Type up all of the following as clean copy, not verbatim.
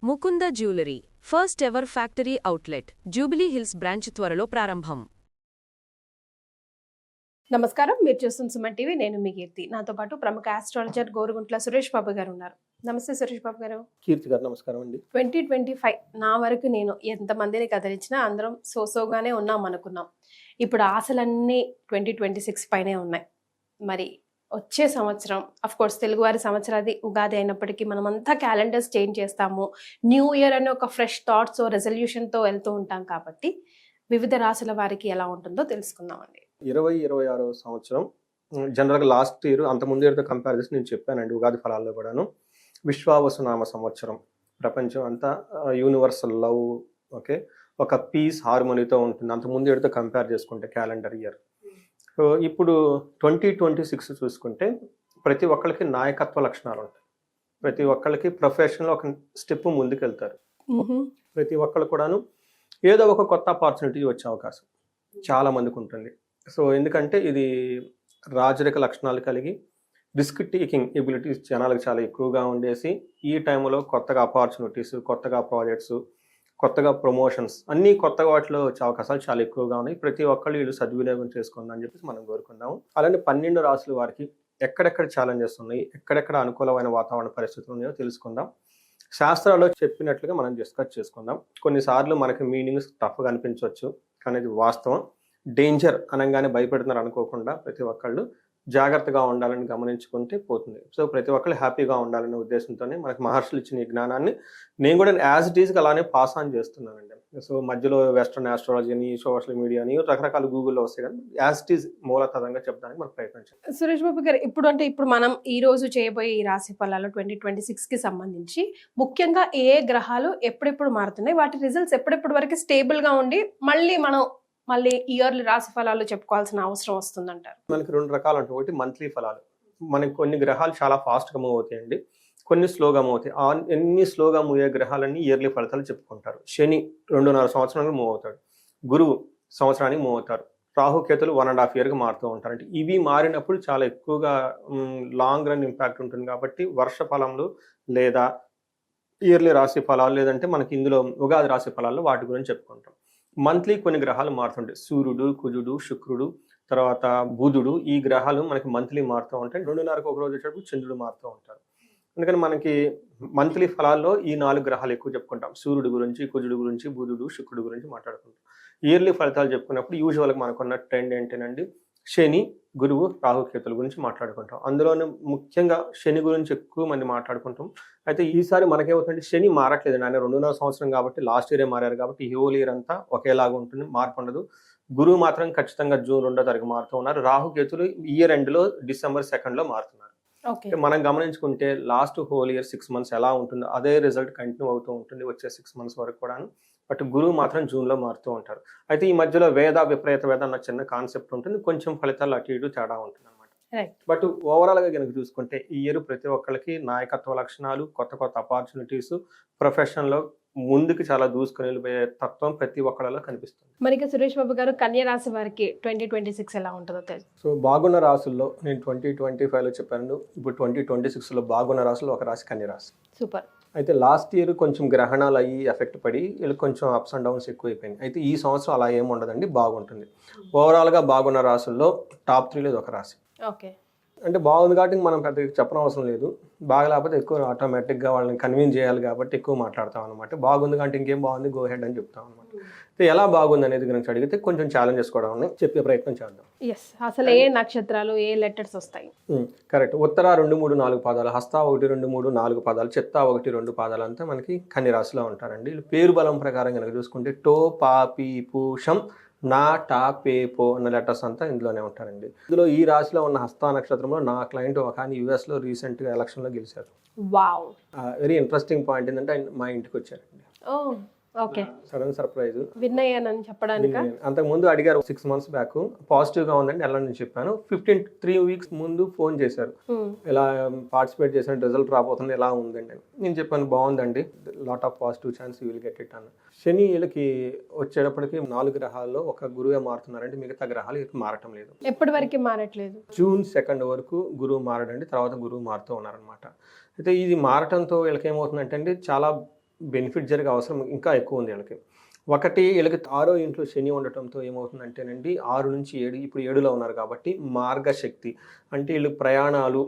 Mukunda jewellery first ever factory outlet jubilee hills branch త్వరలో ప్రారంభం. నమస్కారం, మీరు చూస్తున్న సుమన్ టీవీ. నేను మీ కీర్తి. నాతో పాటు ప్రముఖ ఆస్ట్రాలజర్ గోరుగుంట్ల సురేష్ బాబు గారు ఉన్నారు. నమస్తే సురేష్ బాబు గారు. కీర్తి గారు నమస్కారం అండి. 2025 నా వరకు నేను ఎంతమందిని కదిలించినా అందరం సోసోగానే ఉన్నాం అనుకున్నాం. ఇప్పుడు ఆశలన్నీ 2026 పైనే ఉన్నాయి. మరి వచ్చే సంవత్సరం కోర్స్ తెలుగువారి సంవత్సరాది ఉగాది అయినప్పటికీ మనమంతా క్యాలెండర్స్ చేంజ్ చేస్తాము. న్యూ ఇయర్ అనే ఒక ఫ్రెష్ థాట్స్ రెజల్యూషన్తో వెళ్తూ ఉంటాం కాబట్టి వివిధ రాశుల వారికి ఎలా ఉంటుందో తెలుసుకుందామండి. 2026 సంవత్సరం జనరల్గా లాస్ట్ ఇయర్ అంతకుముందు ఇయర్తో కంపేర్ చేసి నేను చెప్పానండి ఉగాది ఫలాల్లో కూడాను. విశ్వావసునామ సంవత్సరం, ప్రపంచం అంతా యూనివర్సల్ లవ్, ఓకే, ఒక పీస్ హార్మోనీతో ఉంటుంది అంతకుముందు ఇయర్తో కంపేర్ చేసుకుంటే క్యాలెండర్ ఇయర్. సో ఇప్పుడు 2026 చూసుకుంటే ప్రతి ఒక్కరికి నాయకత్వ లక్షణాలు ఉంటాయి. ప్రతి ఒక్కరికి ప్రొఫెషన్లో ఒక స్టెప్ ముందుకు వెళ్తారు. ప్రతి ఒక్కరు కూడాను ఏదో ఒక కొత్త ఆపర్చునిటీ వచ్చే అవకాశం చాలా మందికి ఉంటుంది. సో ఎందుకంటే ఇది రాజరిక లక్షణాలు కలిగి రిస్క్ టేకింగ్ ఎబిలిటీస్ జనాలకు చాలా ఎక్కువగా ఉండేసి ఈ టైంలో కొత్తగా ఆపర్చునిటీస్, కొత్తగా ప్రాజెక్ట్స్, కొత్తగా ప్రమోషన్స్ అన్నీ కొత్తగా వాటిలో వచ్చే అవకాశాలు చాలా ఎక్కువగా ఉన్నాయి. ప్రతి ఒక్కళ్ళు వీళ్ళు సద్వినియోగం చేసుకుందని చెప్పేసి మనం కోరుకుందాము. అలానే 12 రాశుల వారికి ఎక్కడెక్కడ ఛాలెంజెస్ ఉన్నాయి, ఎక్కడెక్కడ అనుకూలమైన వాతావరణ పరిస్థితులు ఉన్నాయో తెలుసుకుందాం. శాస్త్రాల్లో చెప్పినట్లుగా మనం డిస్కస్ చేసుకుందాం. కొన్నిసార్లు మనకి మీనింగ్స్ టఫ్గా అనిపించవచ్చు, కానీ ఇది వాస్తవం. డేంజర్ అనగానే భయపెడుతున్నారు అనుకోకుండా ప్రతి ఒక్కళ్ళు జాగ్రత్తగా ఉండాలని గమనించుకుంటే పోతుంది. సో ప్రతి ఒక్కళ్ళు హ్యాపీగా ఉండాలనే ఉద్దేశంతోనే మనకు మహర్షులు ఇచ్చిన ఈ జ్ఞానాన్ని నేను కూడా యాజ్ ఇట్ ఈస్గా అలానే పాస్ ఆన్ చేస్తున్నానండి. సో మధ్యలో వెస్ట్రన్ ఆస్ట్రాలజీ అని, సోషల్ మీడియా అని రకరకాల గూగుల్లో వస్తాయి, కానీ యాజ్ ఇట్ ఈస్ మూలతరంగా చెప్పడానికి మనం ప్రయత్నించాం. సురేష్ బాబు గారు, ఇప్పుడు మనం ఈ రోజు చేయబోయే ఈ రాశి ఫలాలు 2026కి సంబంధించి ముఖ్యంగా ఏ గ్రహాలు ఎప్పుడెప్పుడు మారుతున్నాయి, వాటి రిజల్ట్స్ ఎప్పుడెప్పుడు వరకు స్టేబుల్గా ఉండి మళ్ళీ ఇయర్లీ రాశి ఫలాలు చెప్పుకోవాల్సిన అవసరం వస్తుందంటారు? మనకి 2 రకాలు ఉంటాయి. ఒకటి మంత్లీ ఫలాలు. మనకి కొన్ని గ్రహాలు చాలా ఫాస్ట్గా మూవ్ అవుతాయండి, కొన్ని స్లోగా మూవ్ అవుతాయి. ఎన్ని స్లోగా మూవ్ అయ్యే గ్రహాలన్నీ ఇయర్లీ ఫలితాలు చెప్పుకుంటారు. శని 2.5 సంవత్సరానికి మూవ్ అవుతాడు, గురువు సంవత్సరానికి మూవ్ అవుతారు, రాహుకేతులు 1.5 ఇయర్కి మారుతూ ఉంటారు. అంటే ఇవి మారినప్పుడు చాలా ఎక్కువగా లాంగ్ రన్ ఇంపాక్ట్ ఉంటుంది. కాబట్టి వర్ష ఫలంలో లేదా ఇయర్లీ రాశి ఫలాలు, లేదంటే మనకి ఇందులో ఉగాది రాశి ఫలాల్లో వాటి గురించి చెప్పుకుంటాం. మంత్లీ కొన్ని గ్రహాలు మారుతుంటాయి. సూర్యుడు, కుజుడు, శుక్రుడు, తర్వాత బుధుడు, ఈ గ్రహాలు మనకి మంత్లీ మారుతూ ఉంటాయి. 2.5కి ఒక రోజు వచ్చేటప్పుడు చంద్రుడు మారుతూ ఉంటారు. అందుకని మనకి మంత్లీ ఫలాల్లో ఈ 4 గ్రహాలు ఎక్కువ చెప్పుకుంటాం. సూర్యుడు గురించి, కుజుడు గురించి, బుధుడు, శుక్రుడు గురించి మాట్లాడుకుంటాం. ఇయర్లీ ఫలితాలు చెప్పుకున్నప్పుడు యూజువల్గా మనకున్న ట్రెండ్ ఏంటంటే శని, గురువు, రాహుకేతుల గురించి మాట్లాడుకుంటాం. అందులోనే ముఖ్యంగా శని గురించి ఎక్కువ మంది మాట్లాడుకుంటాం. అయితే ఈసారి మనకేమవుతుందంటే శని మారట్లేదు. ఆయన 2.5 సంవత్సరం కాబట్టి లాస్ట్ ఇయరే మారారు కాబట్టి ఈ హోల్ ఇయర్ అంతా ఒకేలాగా ఉంటుంది, మార్పు ఉండదు. గురువు మాత్రం ఖచ్చితంగా జూన్ 2వ తారీఖు మారుతూ ఉన్నారు. రాహుకేతులు ఇయర్ ఎండ్లో డిసెంబర్ 2nd మారుతున్నారు. మనం గమనించుకుంటే లాస్ట్ హోల్ ఇయర్ 6 months ఎలా ఉంటుందో అదే రిజల్ట్ కంటిన్యూ అవుతూ ఉంటుంది వచ్చే 6 months వరకు కూడాను. బట్ గురువు మాత్రం జూన్లో మారుతూ ఉంటారు. అయితే ఈ మధ్యలో విపరీత వేద అన్న చిన్న కాన్సెప్ట్ ఉంటుంది, కొంచెం ఫలితాలు అటు ఇటు తేడా ఉంటుంది అనమాట. బట్ ఓవరాల్గా కనుక చూసుకుంటే ఈ ఇయర్ ప్రతి ఒక్కరికి నాయకత్వ లక్షణాలు, కొత్త కొత్త ఆపర్చునిటీస్, ప్రొఫెషన్లో ముందుకు చాలా దూసుకుని వెళ్ళిపోయే తత్వం ప్రతి ఒక్కళ్ళలో కనిపిస్తుంది. మరి సురేష్ బాబు గారు, కన్య రాశి వారికి 2026 ఎలా ఉంటుందో తెలుసు. సో బాగున్న రాశుల్లో నేను 2025లో చెప్పాను. ఇప్పుడు 2026లో బాగున్న రాశుల్లో ఒక రాశి కన్య రాశి. సూపర్. అయితే లాస్ట్ ఇయర్ కొంచెం గ్రహణాలు అయ్యి ఎఫెక్ట్ పడి వీళ్ళు కొంచెం అప్స్ అండ్ డౌన్స్ ఎక్కువైపోయినాయి. అయితే ఈ సంవత్సరం అలా ఏమి ఉండదండి, బాగుంటుంది. ఓవరాల్గా బాగున్న రాశుల్లో టాప్ 3లో ఒక రాశి. ఓకే, అంటే బాగుంది కాబట్టి మనం పెద్దగా చెప్పనవసరం లేదు. బాగలేకపోతే ఎక్కువ ఆటోమేటిక్గా వాళ్ళని కన్విన్స్ చేయాలి కాబట్టి ఎక్కువ మాట్లాడతాం అనమాట. బాగుంది కాబట్టి ఇంకేం బాగుంది, గో హెడ్ అని చెప్తాం అనమాట. ఎలా బాగుంది అనేది గురించి అడిగితే కొంచెం ఛాలెంజెస్ కూడా ఉన్నాయి, చెప్పే ప్రయత్నం చేద్దాం. అసలు ఏ నక్షత్రాలు, ఏ లెటర్స్ వస్తాయి? కరెక్ట్. ఉత్తర 2, 3, 4 పాదాలు, హస్త 1, 2, 3, 4 పాదాలు, చిత్త 1, 2 పాదాలు అంతా మనకి కన్య రాశిలో ఉంటారండి. పేరు బలం ప్రకారం కనుక చూసుకుంటే టో, పా, పీ, పూషం, నా, టా, పే, పో అన్న లెటర్స్ అంతా ఇందులోనే ఉంటారండి. ఇందులో ఈ రాశిలో ఉన్న హస్త నక్షత్రంలో నా క్లయింట్ ఒక ఆయన యూఎస్లో రీసెంట్గా ఎలక్షన్లో గెలిచారు. వావ్, వెరీ ఇంట్రెస్టింగ్ పాయింట్ ఏంటంటే ఆయన మా ఇంటికి వచ్చారండి. Okay, sudden surprise. విన్ అయ్యానని చెప్పడానికి అంతకు ముందు అడిగారు 6 months బ్యాక్, పాజిటివ్ గా ఉందండి వెళ్ళని చెప్పాను. 3 weeks ముందు ఫోన్ చేశారు, ఇలా పార్టిసిపేట్ చేసిన రిజల్ట్ రాబోతుంది, ఎలా ఉందండి. నేను చెప్పాను బాగుందండి, lot of positive chance you will get it అన్న. శని వీళ్ళకి వచ్చేటప్పటికి 4 గ్రహాల్లో ఒక గురువే మారుతున్నారంటే మిగతా గ్రహాలు మారటం లేదు. ఎప్పటి వరకు మారట్లేదు? జూన్ 2 వరకు గురువు మారడండి, తర్వాత గురువు మారుతూ ఉన్నారనమాట. అయితే ఇది మారటంతో వీళ్ళకి ఏమవుతుందంటే అండి చాలా బెనిఫిట్ జరిగే అవసరం ఇంకా ఎక్కువ ఉంది వీళ్ళకి. ఒకటి వీళ్ళకి 6వ ఇంట్లో శని ఉండటంతో ఏమవుతుందంటేనండి 6 నుంచి 7, ఇప్పుడు 7లో ఉన్నారు కాబట్టి మార్గశక్తి అంటే వీళ్ళు ప్రయాణాలు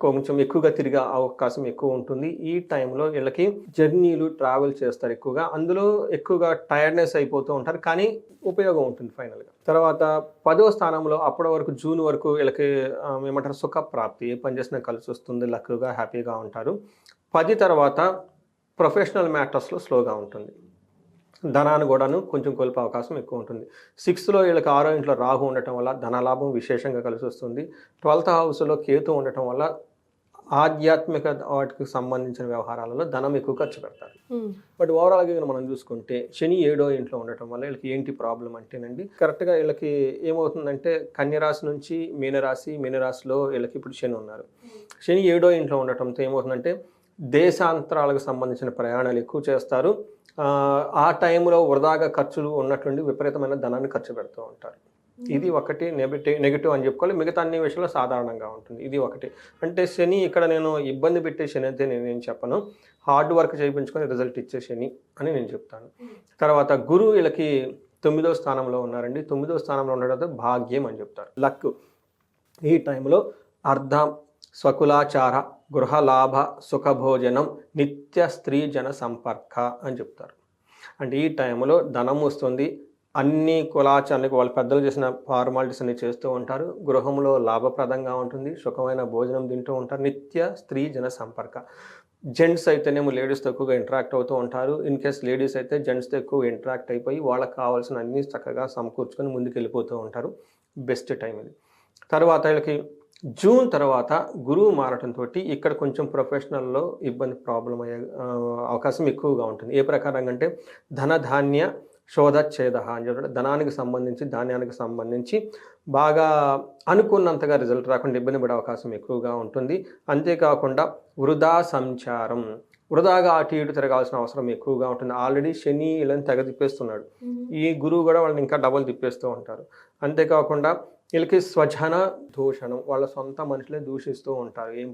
కొంచెం ఎక్కువగా తిరిగే అవకాశం ఎక్కువ ఉంటుంది. ఈ టైంలో వీళ్ళకి జర్నీలు ట్రావెల్ చేస్తారు ఎక్కువగా, అందులో ఎక్కువగా టైర్డ్నెస్ అయిపోతూ ఉంటారు, కానీ ఉపయోగం ఉంటుంది ఫైనల్గా. తర్వాత 10వ స్థానంలో అప్పటి వరకు జూన్ వరకు వీళ్ళకి ఏమంటారు సుఖ ప్రాప్తి, ఏ పని చేసినా కలిసి వస్తుంది, లక్గా హ్యాపీగా ఉంటారు. 10 తర్వాత ప్రొఫెషనల్ మ్యాటర్స్లో స్లోగా ఉంటుంది, ధనాన్ని కూడాను కొంచెం కోల్పే అవకాశం ఎక్కువ ఉంటుంది. 6లో వీళ్ళకి 6వ ఇంట్లో రాహు ఉండటం వల్ల ధనలాభం విశేషంగా కలిసి వస్తుంది. 12th హౌస్లో కేతు ఉండటం వల్ల ఆధ్యాత్మిక వాటికి సంబంధించిన వ్యవహారాలలో ధనం ఎక్కువ ఖర్చు పెడతారు. బట్ ఓవరాల్గా మనం చూసుకుంటే శని 7వ ఇంట్లో ఉండటం వల్ల వీళ్ళకి ఏంటి ప్రాబ్లం అంటేనండి, కరెక్ట్గా వీళ్ళకి ఏమవుతుందంటే కన్యరాశి నుంచి మీనరాశిలో వీళ్ళకి ఇప్పుడు శని ఉన్నారు. శని 7వ ఇంట్లో ఉండటంతో ఏమవుతుందంటే దేశాంతరాలకు సంబంధించిన ప్రయాణాలు ఎక్కువ చేస్తారు. ఆ టైంలో వృధాగా ఖర్చులు ఉన్నట్లుండి విపరీతమైన ధనాన్ని ఖర్చు పెడుతూ ఉంటారు. ఇది ఒకటి నెగిటివ్ అని చెప్పుకోవాలి. మిగతా అన్ని విషయాల్లో సాధారణంగా ఉంటుంది. ఇది ఒకటి. అంటే శని ఇక్కడ నేను ఇబ్బంది పెట్టే శని అయితే నేను చెప్పను, హార్డ్ వర్క్ చేయించుకొని రిజల్ట్ ఇచ్చే శని అని నేను చెప్తాను. తర్వాత గురువు వీళ్ళకి 9వ స్థానంలో ఉన్నారండి. 9వ స్థానంలో ఉండడంతో భాగ్యం అని చెప్తారు, లక్. ఈ టైంలో అర్థం, స్వకులాచార, గృహలాభ, సుఖభోజనం, నిత్య స్త్రీ జన సంపర్క అని చెప్తారు. అంటే ఈ టైంలో ధనం వస్తుంది, అన్ని కులాచారానికి వాళ్ళ పెద్దలు చేసిన ఫార్మాలిటీస్ అన్ని చేస్తూ ఉంటారు, గృహంలో లాభప్రదంగా ఉంటుంది, సుఖమైన భోజనం తింటూ ఉంటారు, నిత్య స్త్రీ జన సంపర్క. జెంట్స్ అయితేనేమో లేడీస్తో ఎక్కువగా ఇంటరాక్ట్ అవుతూ ఉంటారు, ఇన్ కేస్ లేడీస్ అయితే జెంట్స్తో ఎక్కువ ఇంటరాక్ట్ అయిపోయి వాళ్ళకి కావాల్సిన అన్ని చక్కగా సమకూర్చుకొని ముందుకు వెళ్ళిపోతూ ఉంటారు. బెస్ట్ టైం ఇది. తర్వాత వీళ్ళకి జూన్ తర్వాత గురువు మారటంతో ఇక్కడ కొంచెం ప్రొఫెషనల్లో ఇబ్బంది ప్రాబ్లం అయ్యే అవకాశం ఎక్కువగా ఉంటుంది. ఏ ప్రకారంగా అంటే ధనధాన్య శోధచ్ఛేద అని చెప్పి ధనానికి సంబంధించి ధాన్యానికి సంబంధించి బాగా అనుకున్నంతగా రిజల్ట్ రాకుండా ఇబ్బంది పడే అవకాశం ఎక్కువగా ఉంటుంది. అంతేకాకుండా వృధా సంచారం, వృధాగా అటు ఇటు తిరగాల్సిన అవసరం ఎక్కువగా ఉంటుంది. ఆల్రెడీ శని వీళ్ళని తెగ తిప్పేస్తున్నాడు, ఈ గురువు కూడా వాళ్ళని ఇంకా డబల్ తిప్పేస్తూ ఉంటారు. అంతేకాకుండా వీళ్ళకి స్వజన దూషణం, వాళ్ళ సొంత మనుషులే దూషిస్తూ ఉంటారు. ఏం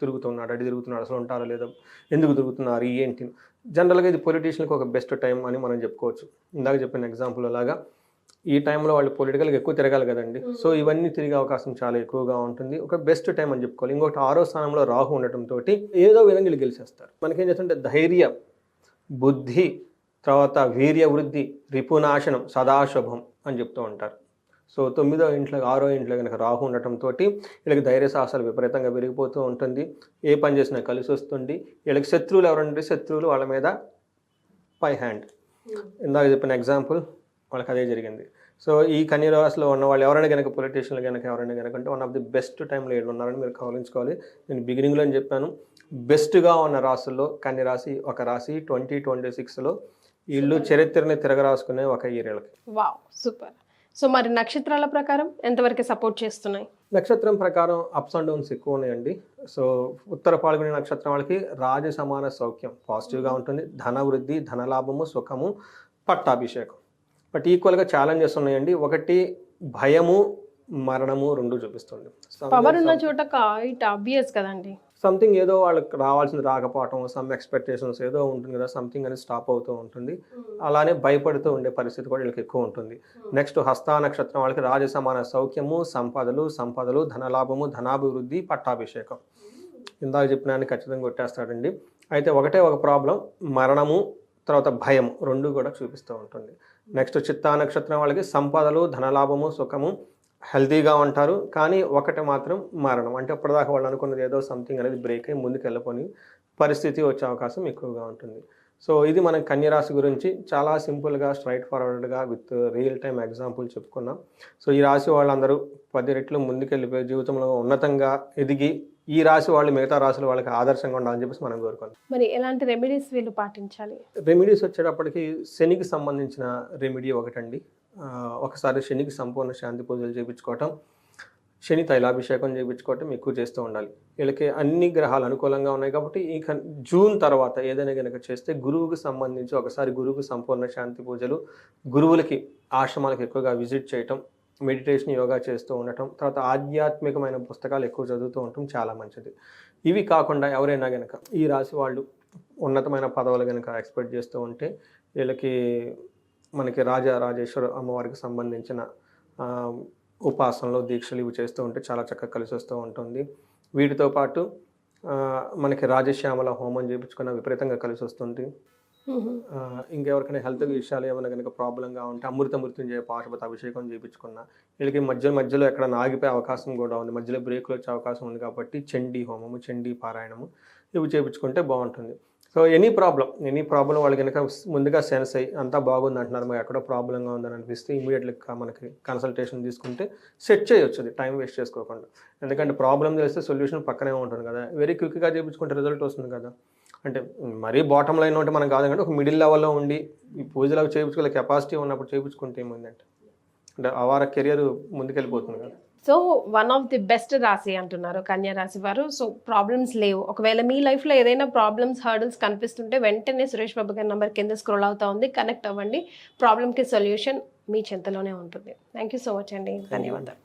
తిరుగుతున్నాడు, అడి తిరుగుతున్నాడు, అసలు ఉంటారో లేదో, ఎందుకు తిరుగుతున్నారు, ఏంటి. జనరల్గా ఇది పొలిటీషియన్కి ఒక బెస్ట్ టైం అని మనం చెప్పుకోవచ్చు. ఇందాక చెప్పిన ఎగ్జాంపుల్ లాగా ఈ టైంలో వాళ్ళు పొలిటికల్గా ఎక్కువ తిరగాలి కదండి. సో ఇవన్నీ తిరిగే అవకాశం చాలా ఎక్కువగా ఉంటుంది, ఒక బెస్ట్ టైం అని చెప్పుకోవాలి. ఇంకోటి 6వ స్థానంలో రాహు ఉండటంతో ఏదో విధంగా వీళ్ళు గెలిచేస్తారు. మనకేం చేస్తుంటే ధైర్యం, బుద్ధి, తర్వాత వీర్య వృద్ధి, రిపునాశనం, సదాశుభం అని చెప్తూ ఉంటారు. సో 9వ ఇంట్లో 6వ ఇంట్లో కనుక రాహు ఉండటంతో వీళ్ళకి ధైర్య సాహసాలు విపరీతంగా పెరిగిపోతూ ఉంటుంది, ఏ పని చేసినా కలిసి వస్తుంది. వీళ్ళకి శత్రువులు ఎవరంటే శత్రువులు వాళ్ళ మీద పై హ్యాండ్. ఇందాక చెప్పిన ఎగ్జాంపుల్ వాళ్ళకి అదే జరిగింది. సో ఈ కన్యరాశిలో ఉన్న వాళ్ళు ఎవరైనా కనుక పొలిటీషియన్లు కనుక ఎవరైనా కనుక అంటే వన్ ఆఫ్ ది బెస్ట్ టైంలో ఏడు ఉన్నారని మీరు గమనించుకోవాలి. నేను బిగినింగ్లో చెప్పాను, బెస్ట్గా ఉన్న రాశుల్లో కన్యరాశి ఒక రాశి. 2026లో వీళ్ళు చరిత్రని తిరగరాసుకునే ఒక ఏరియాలకి. Wow, super. సో మరి నక్షత్రాల ప్రకారం ఎంతవరకు సపోర్ట్ చేస్తున్నాయి? నక్షత్రం ప్రకారం అప్స్ అండ్ డౌన్స్ ఎక్కువ ఉన్నాయండి. సో ఉత్తర పాల్గొనే నక్షత్రం వాళ్ళకి రాజ సమాన సౌఖ్యం పాజిటివ్గా ఉంటుంది, ధన వృద్ధి, ధనలాభము, సుఖము, పట్టాభిషేకం. బట్ ఈక్వల్గా ఛాలెంజెస్ ఉన్నాయండి. ఒకటి భయము, మరణము రెండు చూపిస్తుంది. పవర్ ఉన్న చోట ఇట్ ఆబ్వియస్ కదండి. సంథింగ్ ఏదో వాళ్ళకి రావాల్సింది రాకపోవటం, సమ్ ఎక్స్పెక్టేషన్స్ ఏదో ఉంటుంది కదా, సంథింగ్ అనేది స్టాప్ అవుతూ ఉంటుంది. అలానే భయపడుతూ ఉండే పరిస్థితి కూడా వీళ్ళకి ఎక్కువ ఉంటుంది. నెక్స్ట్ హస్త నక్షత్రం వాళ్ళకి రాజ సమాన సౌఖ్యము, సంపదలు, ధనలాభము, ధనాభివృద్ధి, పట్టాభిషేకం. ఇందాక చెప్పినాన్ని ఖచ్చితంగా కొట్టేస్తాడండి. అయితే ఒకటే ఒక ప్రాబ్లం, మరణము తర్వాత భయం రెండు కూడా చూపిస్తూ ఉంటుంది. నెక్స్ట్ చిత్తా నక్షత్రం వాళ్ళకి సంపదలు, ధనలాభము, సుఖము, హెల్తీగా ఉంటారు. కానీ ఒకటి మాత్రం మరణం, అంటే అప్పటిదాకా వాళ్ళు అనుకున్నది ఏదో సంథింగ్ అనేది బ్రేక్ అయ్యి ముందుకు వెళ్ళిపోని పరిస్థితి వచ్చే అవకాశం ఎక్కువగా ఉంటుంది. సో ఇది మనం కన్యరాశి గురించి చాలా సింపుల్గా స్ట్రైట్ ఫార్వర్డ్గా విత్ రియల్ టైమ్ ఎగ్జాంపుల్ చెప్పుకున్నాం. సో ఈ రాశి వాళ్ళందరూ 10 రెట్లు ముందుకెళ్ళిపోయి జీవితంలో ఉన్నతంగా ఎదిగి ఈ రాశి వాళ్ళు మిగతా రాశులు వాళ్ళకి ఆదర్శంగా ఉండాలని చెప్పేసి మనం కోరుకోవాలి. మరి ఎలాంటి రెమెడీస్ వీళ్ళు పాటించాలి? రెమెడీస్ వచ్చేటప్పటికి శనికి సంబంధించిన రెమెడీ ఒకటండి. ఒకసారి శనికి సంపూర్ణ శాంతి పూజలు చేయించుకోవటం, శని తైలాభిషేకం చేయించుకోవటం ఎక్కువ చేస్తూ ఉండాలి. వీళ్ళకి అన్ని గ్రహాలు అనుకూలంగా ఉన్నాయి కాబట్టి ఈ జూన్ తర్వాత ఏదైనా కనుక చేస్తే గురువుకి సంబంధించి ఒకసారి గురువుకి సంపూర్ణ శాంతి పూజలు, గురువులకి ఆశ్రమాలకు ఎక్కువగా విజిట్ చేయటం, మెడిటేషన్, యోగా చేస్తూ ఉండటం, తర్వాత ఆధ్యాత్మికమైన పుస్తకాలు ఎక్కువ చదువుతూ ఉండటం చాలా మంచిది. ఇవి కాకుండా ఎవరైనా కనుక ఈ రాశి వాళ్ళు ఉన్నతమైన పదవులు కనుక ఎక్స్పెక్ట్ చేస్తూ ఉంటే వీళ్ళకి మనకి రాజేశ్వర అమ్మవారికి సంబంధించిన ఆ, ఉపాసనలు దీక్షలు ఇవి చేస్తూ ఉంటే చాలా చక్కగా కలిసి వస్తూ ఉంటుంది. వీటితో పాటు మనకి రాజశ్యామల హోమం చేయించుకున్న విపరీతంగా కలిసి వస్తుంది. ఇంకెవరికైనా హెల్త్ విషయాలు ఏమైనా కనుక ప్రాబ్లంగా ఉంటే అమృత మృత్యుంజయ పాశుపత అభిషేకం చేయించుకున్న వీళ్ళకి మధ్యలో ఎక్కడ ఆగిపోయే అవకాశం కూడా ఉంది, మధ్యలో బ్రేక్లు వచ్చే అవకాశం ఉంది. కాబట్టి చండీ హోమము, చండీ పారాయణము ఇవి చేయించుకుంటే బాగుంటుంది. సో ఎనీ ప్రాబ్లం వాళ్ళు కనుక ముందుగా సెన్స్ అయ్యి అంతా బాగుంది అంటున్నారు, మాకు ఎక్కడో ప్రాబ్లంగా ఉందని అనిపిస్తే ఇమీడియట్గా మనకి కన్సల్టేషన్ తీసుకుంటే సెట్ చేయొచ్చు, అది టైం వేస్ట్ చేసుకోకుండా. ఎందుకంటే ప్రాబ్లం తెలిస్తే సొల్యూషన్ పక్కనే ఉంటుంది కదా, వెరీ క్విక్గా చేయించుకుంటే రిజల్ట్ వస్తుంది కదా. అంటే మరీ బాటమ్ లైన్ ఉంటే మనం కాదు కానీ ఒక మిడిల్ లెవెల్లో ఉండి ఈ పూజలు అవి చేయించుకోలే కెపాసిటీ ఉన్నప్పుడు చేయించుకుంటే ఏమైందంటే అంటే వారి కెరియర్ ముందుకెళ్ళిపోతుంది కదా. So one of the best రాశి అంటున్నారు కన్యా రాశి వారు. సో ప్రాబ్లమ్స్ లేవు. ఒకవేళ మీ లైఫ్లో ఏదైనా ప్రాబ్లమ్స్ హర్డల్స్ కనిపిస్తుంటే వెంటనే సురేష్ బాబు గారి నెంబర్ కింద స్క్రోల్ అవుతా ఉంది, కనెక్ట్ అవ్వండి. ప్రాబ్లమ్కి సొల్యూషన్ మీ చెంతలోనే ఉంటుంది. థ్యాంక్ యూ సో మచ్ అండి, ధన్యవాదాలు.